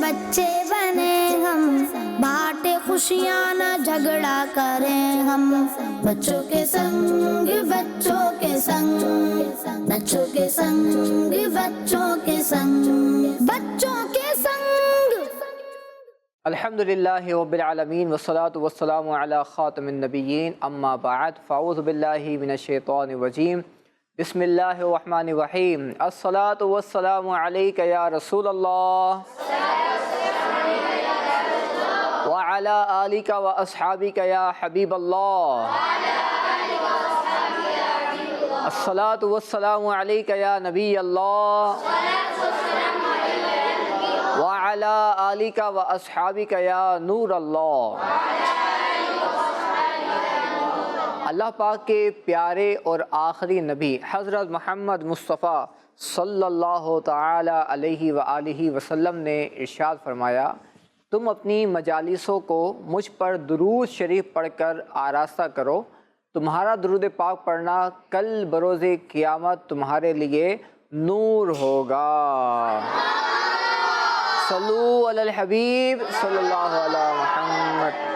بچے بنے ہم، بانٹے خوشیاں نہ جھگڑا کریں ہم، بچوں کے سنگ بچوں کے سنگ، بچوں کے سنگ بچوں کے سنگ، بچوں کے سنگ۔ الحمدللہ رب العالمین والصلاة والسلام علی خاتم النبیین، اما بعد فاعوذ باللہ من الشیطان الرجیم، بسم اللہ الرحمن الرحیم۔ الصلاة والسلام علیک یا رسول اللہ وعلی آلک واصحابک یا حبیب اللہ، الصلاة والسلام علیک یا نبی اللہ وعلی آلک واصحابک یا نور اللہ۔ اللہ پاک کے پیارے اور آخری نبی حضرت محمد مصطفیٰ صلی اللہ تعالی علیہ وآلہ وسلم نے ارشاد فرمایا، تم اپنی مجالسوں کو مجھ پر درود شریف پڑھ کر آراستہ کرو، تمہارا درود پاک پڑھنا کل بروز قیامت تمہارے لیے نور ہوگا۔ صلو علی الحبیب صلی اللہ علیہ محمد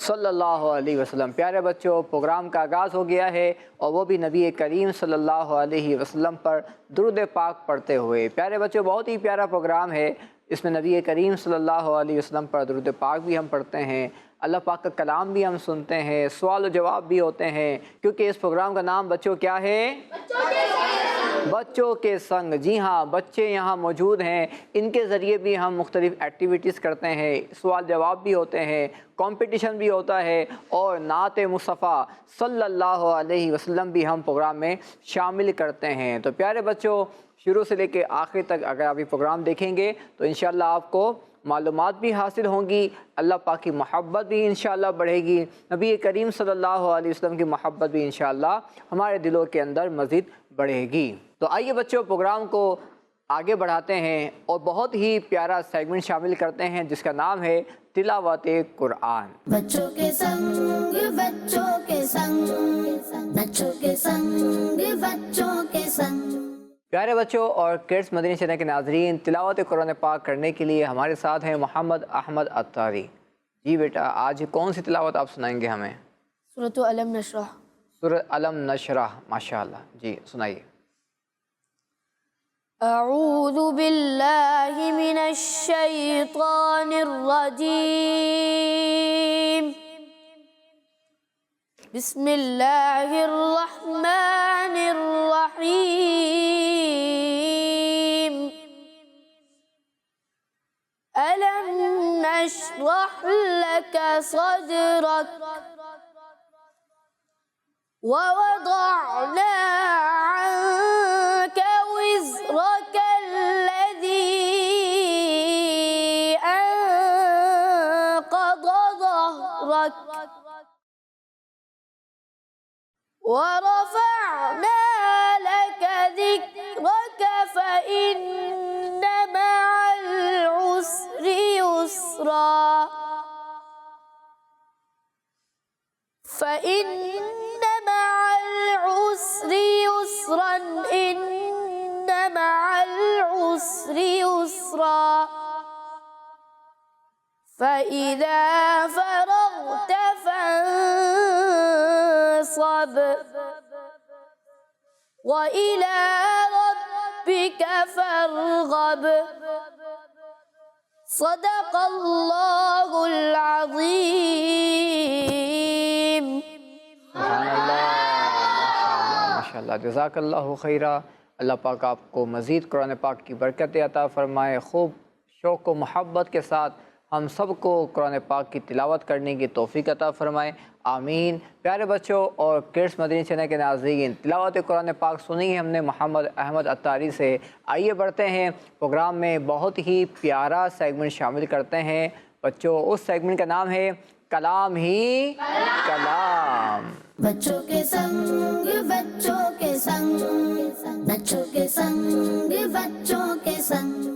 صلی اللہ علیہ وسلم۔ پیارے بچوں، پروگرام کا آغاز ہو گیا ہے اور وہ بھی نبی کریم صلی اللہ علیہ وسلم پر درود پاک پڑھتے ہوئے۔ پیارے بچوں، بہت ہی پیارا پروگرام ہے، اس میں نبی کریم صلی اللہ علیہ وسلم پر درود پاک بھی ہم پڑھتے ہیں، اللہ پاک کا کلام بھی ہم سنتے ہیں، سوال و جواب بھی ہوتے ہیں، کیونکہ اس پروگرام کا نام بچوں کیا ہے؟ بچوں کے سنگ۔ جی ہاں، بچے یہاں موجود ہیں، ان کے ذریعے بھی ہم مختلف ایکٹیویٹیز کرتے ہیں، سوال جواب بھی ہوتے ہیں، کمپٹیشن بھی ہوتا ہے، اور نعت مصطفیٰ صلی اللہ علیہ وسلم بھی ہم پروگرام میں شامل کرتے ہیں۔ تو پیارے بچوں، شروع سے لے کے آخر تک اگر آپ یہ پروگرام دیکھیں گے تو انشاءاللہ آپ کو معلومات بھی حاصل ہوں گی، اللہ پاک کی محبت بھی انشاءاللہ بڑھے گی، نبی کریم صلی اللہ علیہ وسلم کی محبت بھی انشاءاللہ ہمارے دلوں کے اندر مزید بڑھے گی۔ تو آئیے بچوں، پروگرام کو آگے بڑھاتے ہیں اور بہت ہی پیارا سیگمنٹ شامل کرتے ہیں جس کا نام ہے تلاوت قرآن۔ بچوں کے سنگ بچوں کے سنگ، بچوں کے سنگ بچوں کے سنگ۔ پیارے بچوں اور کڈس مدنی چینل کے ناظرین، تلاوت قرآن پاک کرنے کے لیے ہمارے ساتھ ہیں محمد احمد عطاری۔ جی بیٹا، آج کون سی تلاوت آپ سنائیں گے ہمیں؟ سورۃ علم نشرح۔ سورۃ علم نشرح، ماشاءاللہ، جی سنائیے۔ اعوذ باللہ من الشیطان الرجیم، بسم اللہ الرحمن الرحیم، ألم نشرح لك صدرك ووضعنا عنك وزرك الذي أنقض ظهرك ورفعنا لك ذكرك فإن مع العسر يسرا فإن مع العسر يسرا إن مع العسر يسرا فإذا فرغت فانصب وإلى ربك فارغب صدق اللہ العظیم۔ ماشاءاللہ، جزاک اللہ خیرہ۔ اللہ پاک آپ کو مزید قرآن پاک کی برکت عطا فرمائے، خوب شوق و محبت کے ساتھ ہم سب کو قرآن پاک کی تلاوت کرنے کی توفیق عطا فرمائے، آمین۔ پیارے بچوں اور کڈس مدنی چینل کے ناظرین، تلاوت قرآن پاک سنی ہے ہم نے محمد احمد عطاری سے۔ آئیے بڑھتے ہیں، پروگرام میں بہت ہی پیارا سیگمنٹ شامل کرتے ہیں بچوں۔ اس سیگمنٹ کا نام ہے کلام ہی کلام۔ بچوں کے سنگ بچوں کے سنگ، بچوں کے سنگ بچوں کے سنگ۔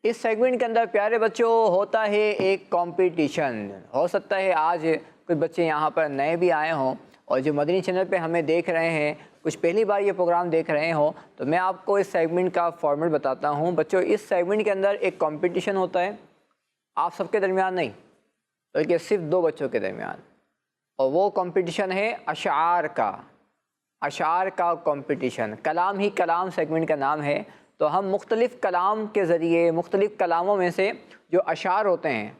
اس سیگمنٹ کے اندر پیارے بچوں ہوتا ہے ایک کمپٹیشن۔ ہو سکتا ہے آج کچھ بچے یہاں پر نئے بھی آئے ہوں اور جو مدنی چینل پہ ہمیں دیکھ رہے ہیں، کچھ پہلی بار یہ پروگرام دیکھ رہے ہوں، تو میں آپ کو اس سیگمنٹ کا فارمیٹ بتاتا ہوں۔ بچوں، اس سیگمنٹ کے اندر ایک کمپٹیشن ہوتا ہے، آپ سب کے درمیان نہیں بلکہ صرف 2 بچوں کے درمیان، اور وہ کمپٹیشن ہے اشعار کا، اشعار کا کمپٹیشن۔ کلام ہی کلام سیگمنٹ کا نام ہے۔ تو ہم مختلف کلام کے ذریعے، مختلف کلاموں میں سے جو اشعار ہوتے ہیں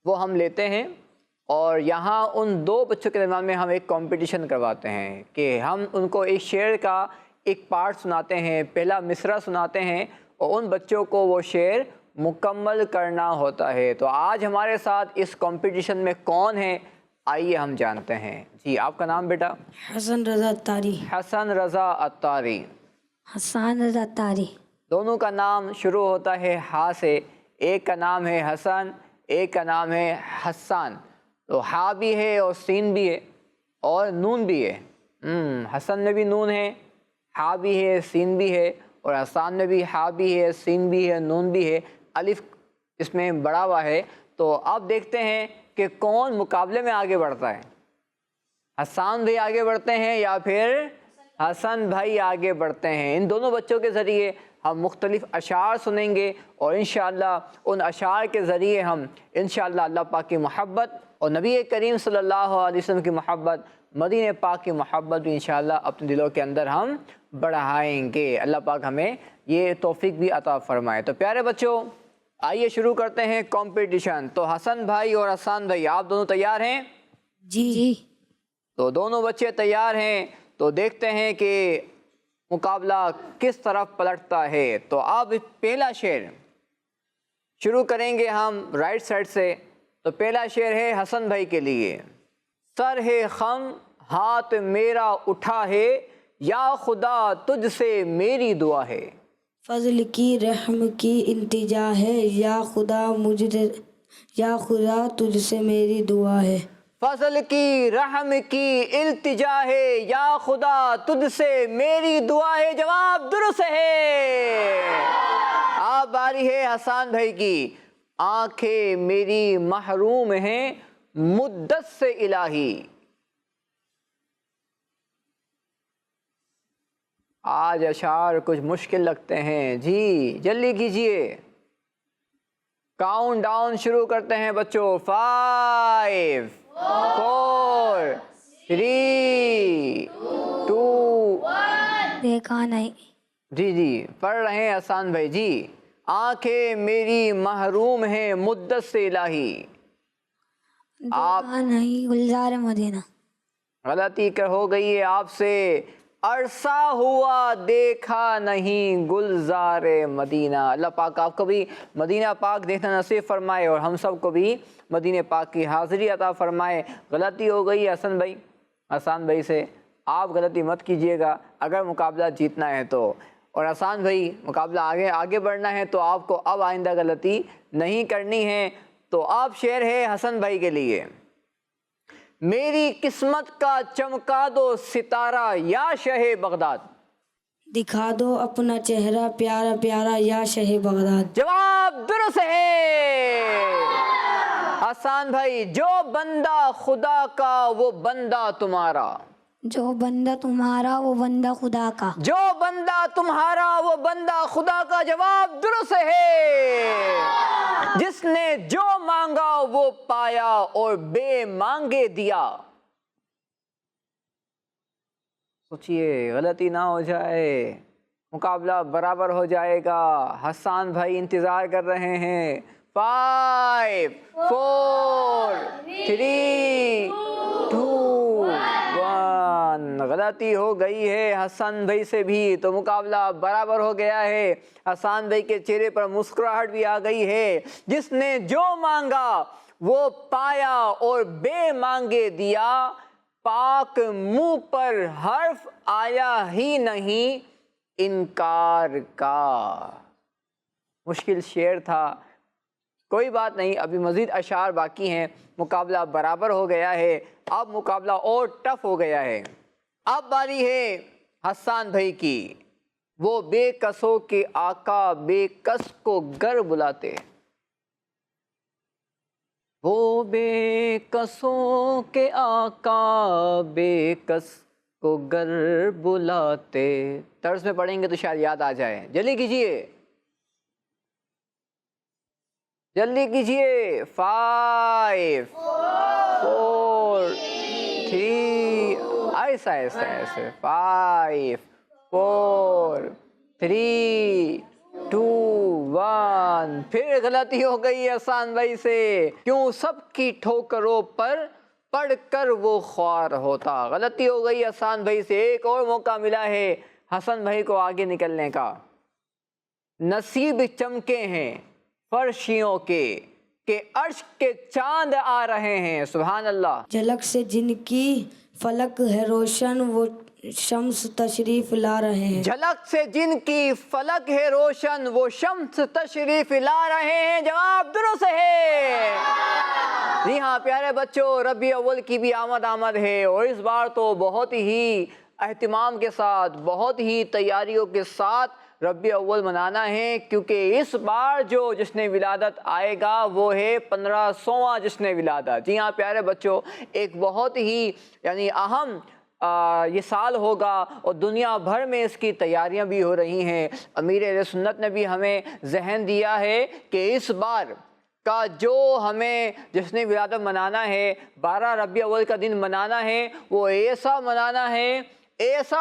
وہ ہم لیتے ہیں، اور یہاں ان 2 بچوں کے درمیان میں ہم ایک کمپٹیشن کرواتے ہیں کہ ہم ان کو ایک شعر کا ایک پارٹ سناتے ہیں، پہلا مصرع سناتے ہیں، اور ان بچوں کو وہ شعر مکمل کرنا ہوتا ہے۔ تو آج ہمارے ساتھ اس کمپٹیشن میں کون ہے، آئیے ہم جانتے ہیں۔ جی، آپ کا نام بیٹا؟ حسن رضا اتاری۔ حسن رضا اتاری۔ حسان رضا اتاری۔ دونوں کا نام شروع ہوتا ہے ہا سے، ایک کا نام ہے حسن، ایک کا نام ہے حسان۔ تو ہا بھی ہے اور سین بھی ہے اور نون بھی ہے۔ حسن میں بھی نون ہے، ہا بھی ہے، سین بھی ہے، اور حسان میں بھی ہا بھی ہے، سین بھی ہے، نون بھی ہے، الف اس میں بڑا ہوا ہے۔ تو اب دیکھتے ہیں کہ کون مقابلے میں آگے بڑھتا ہے، حسان بھی آگے بڑھتے ہیں یا پھر حسن بھائی آگے بڑھتے ہیں۔ ان دونوں بچوں کے ذریعے ہم مختلف اشعار سنیں گے، اور انشاءاللہ ان اشعار کے ذریعے ہم انشاءاللہ اللہ پاک کی محبت اور نبی کریم صلی اللہ علیہ وسلم کی محبت، مدینہ پاک کی محبت بھی انشاءاللہ اپنے دلوں کے اندر ہم بڑھائیں گے۔ اللہ پاک ہمیں یہ توفیق بھی عطا فرمائے۔ تو پیارے بچوں، آئیے شروع کرتے ہیں کمپٹیشن۔ تو حسن بھائی اور حسان بھائی، آپ دونوں تیار ہیں؟ جی۔ تو دونوں بچے تیار ہیں، تو دیکھتے ہیں کہ مقابلہ کس طرف پلٹتا ہے۔ تو اب پہلا شعر شروع کریں گے ہم رائٹ سائڈ سے۔ تو پہلا شعر ہے حسن بھائی کے لیے۔ سر ہے خم ہاتھ میرا اٹھا ہے، یا خدا تجھ سے میری دعا ہے۔ فضل کی رحم کی التجا ہے، یا خدا تجھ سے میری دعا ہے۔ فضل کی رحم کی التجا ہے، یا خدا تجھ سے میری دعا ہے۔ جواب درست ہے۔ اب باری ہے حسان بھائی کی۔ آنکھیں میری محروم ہیں مدت سے الہی۔ آج اشعار کچھ مشکل لگتے ہیں، جی جلدی کیجئے۔ کاؤنٹ ڈاؤن شروع کرتے ہیں بچوں۔ 5 4 3 2 دیکھا نہیں۔ جی پڑھ رہے ہیں حسان بھائی جی۔ آنکھیں میری محروم ہیں مدت سے الہی۔ دیکھا نہیں گلزار مدینہ۔ غلطی ہو گئی ہے آپ سے۔ عرصہ ہوا دیکھا نہیں گلزار مدینہ۔ اللہ پاک آپ کو بھی مدینہ پاک دیکھنا نصیب فرمائے، اور ہم سب کو بھی مدینہ پاک کی حاضری عطا فرمائے۔ غلطی ہو گئی حسن بھائی، حسان بھائی سے۔ آپ غلطی مت کیجئے گا اگر مقابلہ جیتنا ہے تو، اور حسان بھائی مقابلہ آگے بڑھنا ہے تو آپ کو اب آئندہ غلطی نہیں کرنی ہے۔ تو اب شعر ہے حسن بھائی کے لیے۔ میری قسمت کا چمکا دو ستارہ یا شہ بغداد۔ دکھا دو اپنا چہرہ پیارا پیارا یا شہ بغداد۔ جواب درست ہے۔ حسان بھائی، جو بندہ خدا کا وہ بندہ تمہارا۔ جو بندہ تمہارا وہ بندہ خدا کا۔ جو بندہ تمہارا وہ بندہ خدا کا۔ جواب درست ہے۔ جس نے جو مانگا وہ پایا اور بے مانگے دیا۔ سوچئے غلطی نہ ہو جائے، مقابلہ برابر ہو جائے گا۔ حسان بھائی انتظار کر رہے ہیں۔ 5 4 3 2 1۔ غلطی ہو گئی ہے حسن بھائی سے بھی، تو مقابلہ برابر ہو گیا ہے۔ حسان بھائی کے چہرے پر مسکراہٹ بھی آ گئی ہے۔ جس نے جو مانگا وہ پایا اور بے مانگے دیا، پاک منہ پر حرف آیا ہی نہیں انکار کا۔ مشکل شعر تھا، کوئی بات نہیں، ابھی مزید اشعار باقی ہیں۔ مقابلہ برابر ہو گیا ہے، اب مقابلہ اور ٹف ہو گیا ہے۔ اب باری ہے حسان بھائی کی۔ وہ بے کسوں کے آقا بے کس کو گر بلاتے۔ وہ بے کسوں کے آقا بے کس کو گر بلاتے. طرز میں پڑھیں گے تو شاید یاد آ جائے. جلدی کیجئے جلدی کیجئے. 5 4 3 ایسا ایسا ایسے 5 4 3 2 1. پھر غلطی ہو گئی احسان بھائی سے. کیوں سب کی ٹھوکروں پر پڑھ کر وہ خوار ہوتا. غلطی ہو گئی احسان بھائی سے. ایک اور موقع ملا ہے حسن بھائی کو آگے نکلنے کا. نصیب چمکے ہیں فرشیوں کے کہ عرش کے چاند آ رہے ہیں. سبحان اللہ. جھلک سے جن کی فلک ہے روشن وہ شمس تشریف لا رہے ہیں. جھلک سے جن کی فلک ہے روشن وہ شمس تشریف لا رہے ہیں. جواب درست ہے. جی ہاں پیارے بچوں، ربیع اول کی بھی آمد ہے اور اس بار تو بہت ہی اہتمام کے ساتھ، بہت ہی تیاریوں کے ساتھ ربیع اول منانا ہے، کیونکہ اس بار جو جشن ولادت آئے گا وہ ہے 1500واں جشن ولادت. جی ہاں پیارے بچوں، ایک بہت ہی اہم یہ سال ہوگا اور دنیا بھر میں اس کی تیاریاں بھی ہو رہی ہیں. امیر اہل سنت نے بھی ہمیں ذہن دیا ہے کہ اس بار کا جو ہمیں جشن ولادت منانا ہے، 12 ربیع اول کا دن منانا ہے، وہ ایسا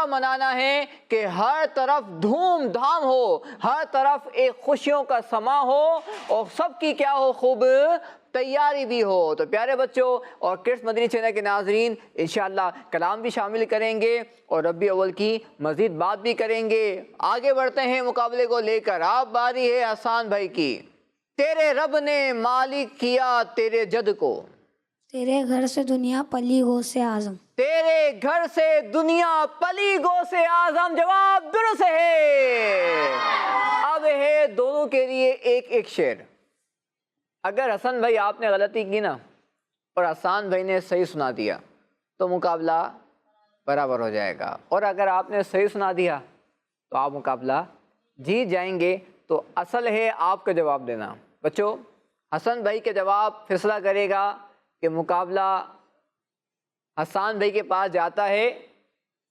منانا ہے کہ ہر طرف دھوم دھام ہو، ہر طرف ایک خوشیوں کا سما ہو اور سب کی کیا ہو، خوب تیاری بھی ہو. تو پیارے بچوں اور کرس مدنی چینل کے ناظرین، انشاءاللہ کلام بھی شامل کریں گے اور ربیع اول کی مزید بات بھی کریں گے. آگے بڑھتے ہیں مقابلے کو لے کر. آپ باری ہے احسان بھائی کی. تیرے رب نے مالک کیا تیرے جد کو. تیرے گھر سے دنیا پلی گو سے اعظم. تیرے گھر سے دنیا پلی گو سے اعظم. جواب درست ہے. اب ہے دونوں کے لیے ایک ایک شعر. اگر حسن بھائی آپ نے غلطی کی نا اور احسان بھائی نے صحیح سنا دیا تو مقابلہ برابر ہو جائے گا، اور اگر آپ نے صحیح سنا دیا تو آپ مقابلہ جیت جائیں گے. تو اصل ہے آپ کا جواب دینا. بچوں حسن بھائی کے جواب فیصلہ کرے گا کہ مقابلہ حسان بھائی کے پاس جاتا ہے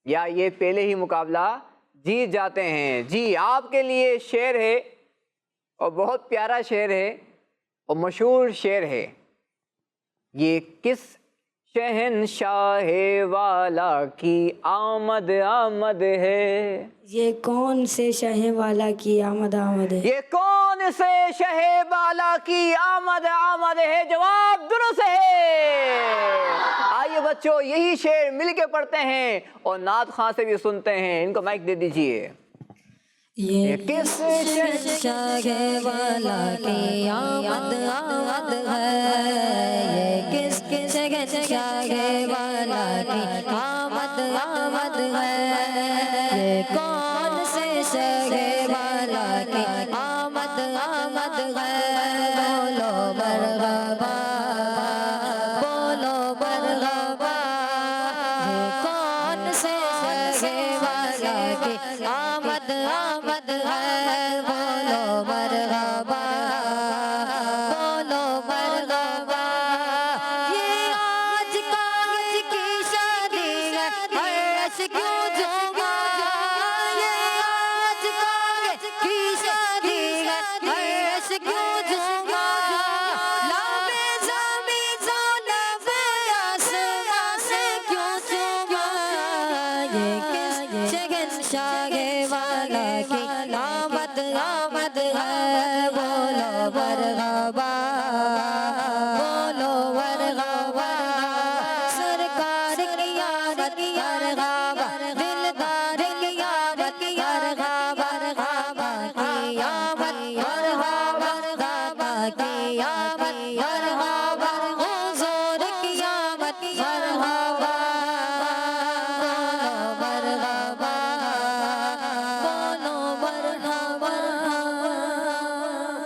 یا یہ پہلے ہی مقابلہ جیت جاتے ہیں. جی آپ کے لیے شعر ہے اور بہت پیارا شعر ہے اور مشہور شعر ہے. یہ کس شہنشاہ والا کی آمد ہے. یہ کون سے شہ والا کی آمد ہے. یہ کون سے شہ والا کی آمد ہے. جواب درست ہے. آئیے بچوں یہی شعر مل کے پڑھتے ہیں اور نعت خواں سے بھی سنتے ہیں. ان کو مائک دے دیجئے. یہ کس شہنشاہ والا کی آمد ہے. یہ کس شہنشاہ والا کی آمد ہے. یہ کون سے شہر والا کی آمد ہے. بولو مرحبا بولو مرحبا. یہ کون سے شہر والا کی آمد ہے. بولو مرحبا بولو مرحبا. یہ آج کاغذ کی شادی ہے عرش کیوں جھوما. یہ آج کاغذ کی شادی ہے عرش کیوں جھوما. لابے زمین لابے آسمان سے کیوں چوما. یہ کس شہنشاہ والا کی آمد ہے. بولو مرحبا بولو مرحبا. سرکار کی آمد مرحبا. دلدار کی آمد مرحبا. کی آمد مرحبا کی آمد مرحبا. حضور کی آمد مرحبا. بولو مرحبا بولو مرحبا.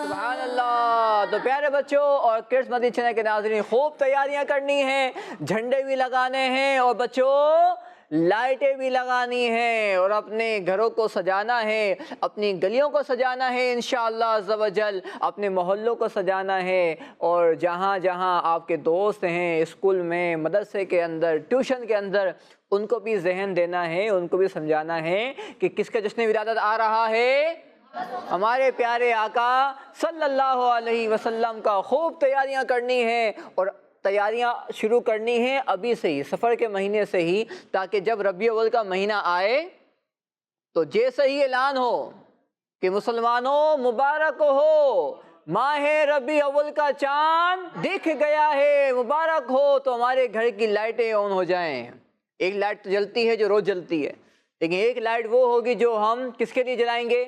سبحان اللہ. تو پیارے بچوں اور کرس مدنی چینل کے ناظرین، خوب تیاریاں کرنی ہیں، جھنڈے بھی لگانے ہیں اور بچوں لائٹیں بھی لگانی ہیں اور اپنے گھروں کو سجانا ہے، اپنی گلیوں کو سجانا ہے انشاءاللہ عز و جل، اپنے محلوں کو سجانا ہے، اور جہاں جہاں آپ کے دوست ہیں اسکول میں، مدرسے کے اندر، ٹیوشن کے اندر، ان کو بھی ذہن دینا ہے، ان کو بھی سمجھانا ہے کہ کس کا جشن ولادت آ رہا ہے؟ ہمارے پیارے آقا صلی اللہ علیہ وسلم کا۔ خوب تیاریاں کرنی ہیں، اور تیاریاں شروع کرنی ہیں ابھی سے ہی، سفر کے مہینے سے ہی، تاکہ جب ربیع الاول کا مہینہ آئے تو جیسے ہی اعلان ہو کہ مسلمانوں مبارک ہو، ماہ ربیع الاول کا چاند دکھ گیا ہے، مبارک ہو، تو ہمارے گھر کی لائٹیں آن ہو جائیں۔ ایک لائٹ تو جلتی ہے جو روز جلتی ہے، لیکن ایک لائٹ وہ ہوگی جو ہم کس کے لیے جلائیں گے؟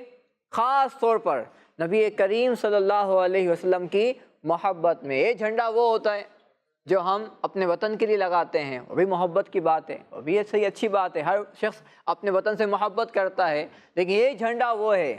خاص طور پر نبی کریم صلی اللہ علیہ وسلم کی محبت میں۔ یہ جھنڈا وہ ہوتا ہے جو ہم اپنے وطن کے لیے لگاتے ہیں، وہ بھی محبت کی بات ہے، وہ بھی صحیح اچھی بات ہے، ہر شخص اپنے وطن سے محبت کرتا ہے، لیکن یہ جھنڈا وہ ہے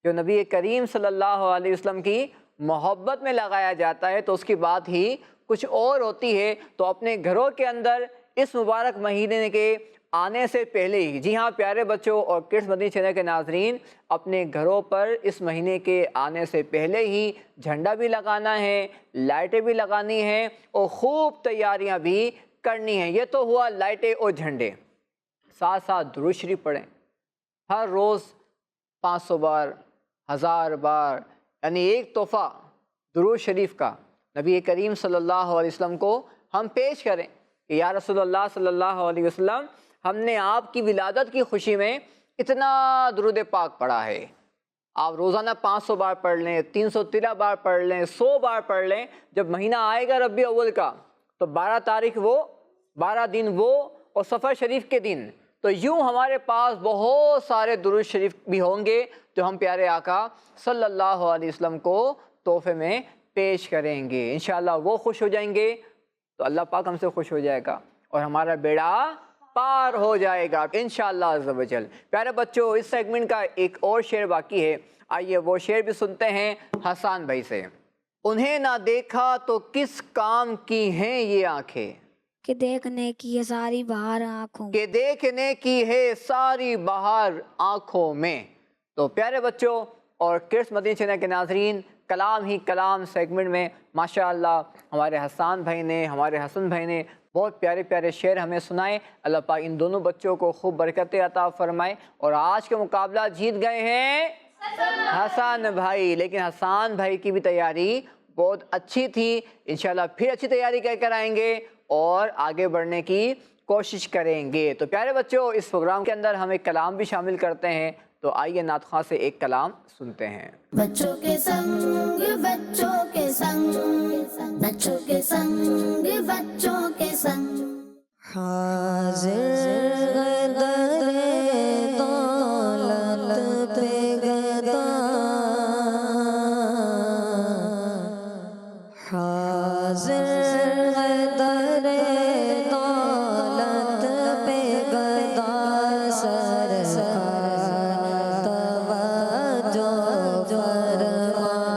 جو نبی کریم صلی اللہ علیہ وسلم کی محبت میں لگایا جاتا ہے، تو اس کی بات ہی کچھ اور ہوتی ہے۔ تو اپنے گھروں کے اندر اس مبارک مہینے کے آنے سے پہلے ہی، جی ہاں پیارے بچوں اور کڈس مدنی چینل کے ناظرین، اپنے گھروں پر اس مہینے کے آنے سے پہلے ہی جھنڈا بھی لگانا ہے، لائٹیں بھی لگانی ہیں، اور خوب تیاریاں بھی کرنی ہیں۔ یہ تو ہوا لائٹیں اور جھنڈے، ساتھ ساتھ درود شریف پڑھیں، ہر روز 500 بار، 1000 بار، یعنی ایک تحفہ درود شریف کا نبی کریم صلی اللہ علیہ وسلم کو ہم پیش کریں کہ یا رسول اللہ صلی اللہ علیہ وسلم، ہم نے آپ کی ولادت کی خوشی میں اتنا درود پاک پڑھا ہے۔ آپ روزانہ 500 بار پڑھ لیں، 313 بار پڑھ لیں، 100 بار پڑھ لیں، جب مہینہ آئے گا ربیع الاول کا تو 12 تاریخ وہ، 12 دن وہ، اور سفر شریف کے دن، تو یوں ہمارے پاس بہت سارے درود شریف بھی ہوں گے جو ہم پیارے آقا صلی اللہ علیہ وسلم کو تحفے میں پیش کریں گے۔ انشاءاللہ وہ خوش ہو جائیں گے تو اللہ پاک ہم سے خوش ہو جائے گا، اور ہمارا بیڑا پار ہو جائے گا انشاءاللہ عز و جل۔ پیارے بچوں، اس سیگمنٹ کا ایک اور شعر باقی ہے، آئیے وہ شعر بھی سنتے ہیں حسان بھائی سے۔ انہیں نہ دیکھا تو کس کام کی ہیں یہ آنکھیں، کہ دیکھنے کی ہے ساری بہار آنکھوں، کہ دیکھنے کی ہے ساری بہار آنکھوں میں۔ تو پیارے بچوں اور کڈس مدنی چینل کے ناظرین، کلام ہی کلام سیگمنٹ میں ماشاءاللہ ہمارے حسان بھائی نے، ہمارے حسن بھائی نے بہت پیارے پیارے شعر ہمیں سنائے۔ اللہ پاک ان دونوں بچوں کو خوب برکتیں عطا فرمائے، اور آج کا مقابلہ جیت گئے ہیں حسان بھائی، لیکن حسان بھائی کی بھی تیاری بہت اچھی تھی، انشاءاللہ پھر اچھی تیاری کر کر آئیں گے اور آگے بڑھنے کی کوشش کریں گے۔ تو پیارے بچوں، اس پروگرام کے اندر ہم ایک کلام بھی شامل کرتے ہیں، تو آئیے نعت خواں سے ایک کلام سنتے ہیں۔ بچوں کے سنگ، بچوں کے سنگ، بچوں کے سنگ، بچوں کے سنگ، حاضر در دولت پہ گدا، حاضر در دولت پہ گدا، سرکار توجہ فرما،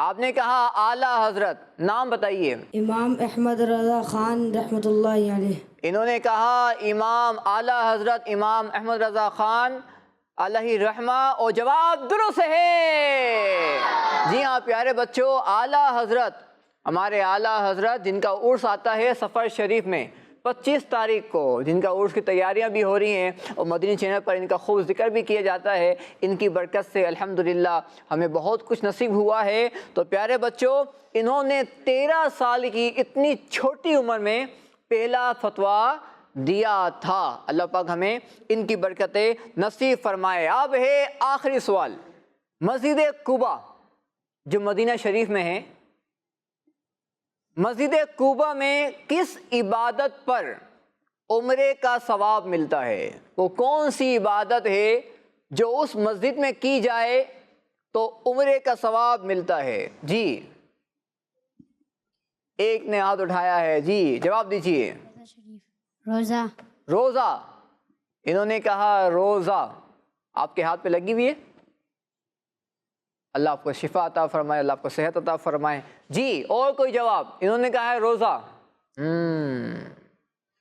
آپ نے کہا اعلیٰ حضرت، نام بتائیے۔ امام احمد رضا خان رحمۃ اللہ علیہ۔ انہوں نے کہا امام اعلیٰ حضرت امام احمد رضا خان علیہ رحمہ، اور جواب درست ہے۔ جی ہاں پیارے بچوں، اعلیٰ حضرت، ہمارے اعلیٰ حضرت جن کا عرس آتا ہے سفر شریف میں 25 تاریخ کو، جن کا عرس کی تیاریاں بھی ہو رہی ہیں اور مدنی چینل پر ان کا خوب ذکر بھی کیا جاتا ہے، ان کی برکت سے الحمدللہ ہمیں بہت کچھ نصیب ہوا ہے۔ تو پیارے بچوں، انہوں نے 13 سال کی اتنی چھوٹی عمر میں پہلا فتویٰ دیا تھا۔ اللہ پاک ہمیں ان کی برکتیں نصیب فرمائے۔ اب ہے آخری سوال، مسجد قباء جو مدینہ شریف میں ہے، مسجد قباء میں کس عبادت پر عمرے کا ثواب ملتا ہے؟ وہ کون سی عبادت ہے جو اس مسجد میں کی جائے تو عمرے کا ثواب ملتا ہے؟ جی ایک نے ہاتھ اٹھایا ہے، جی جواب دیجیے۔ روزہ۔ روزہ، انہوں نے کہا روزہ۔ آپ کے ہاتھ پہ لگی ہوئی ہے؟ اللہ آپ کو شفا عطا فرمائے، اللہ آپ کو صحت عطا فرمائے۔ جی اور کوئی جواب؟ انہوں نے کہا ہے روزہ۔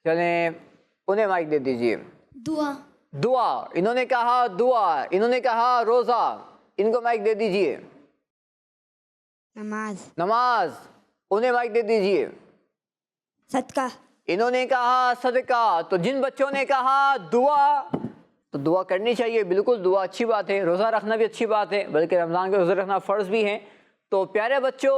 چلیں انہیں مائک دے دیجیے۔ دعا۔ دعا، انہوں نے کہا دعا۔ انہوں نے کہا روزہ، ان کو مائک دے دیجیے۔ نماز۔ نماز، انہیں مائک دے دیجیے۔ صدقہ۔ انہوں نے کہا صدقہ۔ تو جن بچوں نے کہا دعا، تو دعا کرنی چاہیے، بالکل دعا اچھی بات ہے، روزہ رکھنا بھی اچھی بات ہے، بلکہ رمضان کے روزہ رکھنا فرض بھی ہے۔ تو پیارے بچوں،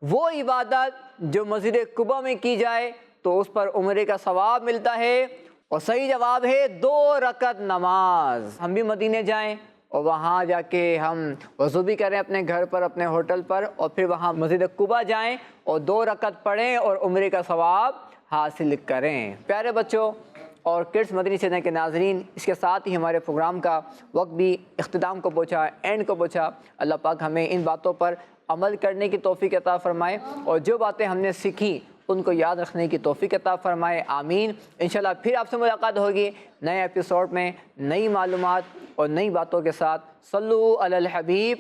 وہ عبادت جو مسجد قباء میں کی جائے تو اس پر عمرے کا ثواب ملتا ہے، اور صحیح جواب ہے 2 رکعت نماز۔ ہم بھی مدینے جائیں اور وہاں جا کے ہم وضو بھی کریں اپنے گھر پر، اپنے ہوٹل پر، اور پھر وہاں مسجد قباء جائیں اور 2 رکعت پڑھیں اور عمرے کا ثواب حاصل کریں۔ پیارے بچوں اور کڈس مدنی چینل کے ناظرین، اس کے ساتھ ہی ہمارے پروگرام کا وقت بھی اختتام کو پہنچا، اینڈ کو پہنچا۔ اللہ پاک ہمیں ان باتوں پر عمل کرنے کی توفیق عطا فرمائے، اور جو باتیں ہم نے سیکھی ان کو یاد رکھنے کی توفیق عطا فرمائے، آمین۔ انشاءاللہ پھر آپ سے ملاقات ہوگی نئے ایپیسوڈ میں، نئی معلومات اور نئی باتوں کے ساتھ۔ صلو علی الحبیب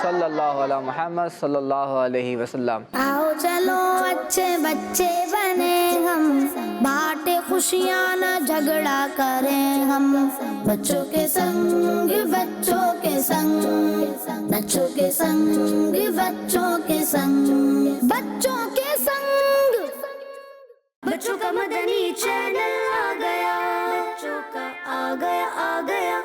صلی اللہ علیہ محمد صلی اللہ علیہ وسلم۔ آؤ چلو اچھے بچے بنے ہم، بانٹے خوشیاں نہ جھگڑا کریں ہم، بچوں کے سنگ بچوں کے سنگ، بچوں کے سنگ بچوں کے سنگ، بچوں کے سنگ۔ بچوں کا مدنی چینل آ گیا، بچوں کا آ گیا آ گیا۔